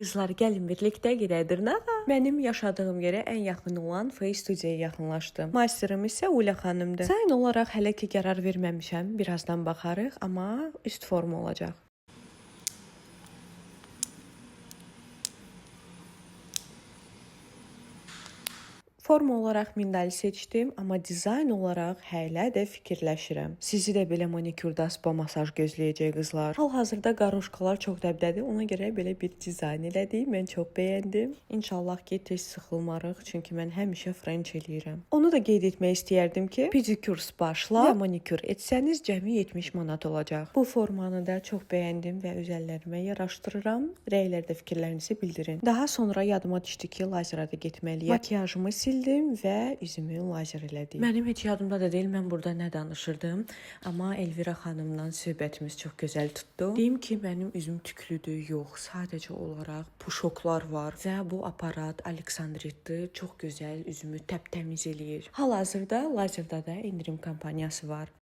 Qızlar, gəlin birlikdə gedək dırnağa. Mənim yaşadığım yerə ən yaxın olan Face Studiyaya yaxınlaşdım. Masterim isə Ulə xanımdır. Səyin olaraq hələ ki qərar verməmişəm. Birazdan baxarıq, amma üst forma olacaq. Forma olaraq mindali seçdim, amma dizayn olaraq hələ də fikirləşirəm. Sizi də belə manikurda spa masaj gözləyəcək qızlar. Hal-hazırda qaruşkalar çox dəbdədir. Ona görə belə bir dizayn elədik. Mən çox bəyəndim. İnşallah ki tez sıxılmarıq, çünki mən həmişə French eləyirəm. Onu da qeyd etmək istəyərdim ki, pedikur spa-la və manikur etsəniz cəmi 70 manat olacaq. Bu formanı da çox bəyəndim və öz əllərimə yaraşdırıram. Rəylərdə fikirlərinizi bildirin. Daha sonra yadıma düşdü ki, lazera da getməliyəm. Makiyajımı sildim və üzümü lazer elədim. Mənim heç yadımda da deyil mən burada nə danışırdım, amma Elvira xanımla söhbətimiz çox gözəl tutdu. Deyim ki, mənim üzüm tüklüdür, yox, sadəcə olaraq puşoklar var və bu aparat Aleksandritdir, çox gözəl üzümü təptəmiz eləyir. Hal-hazırda lazerda da endirim kampaniyası var.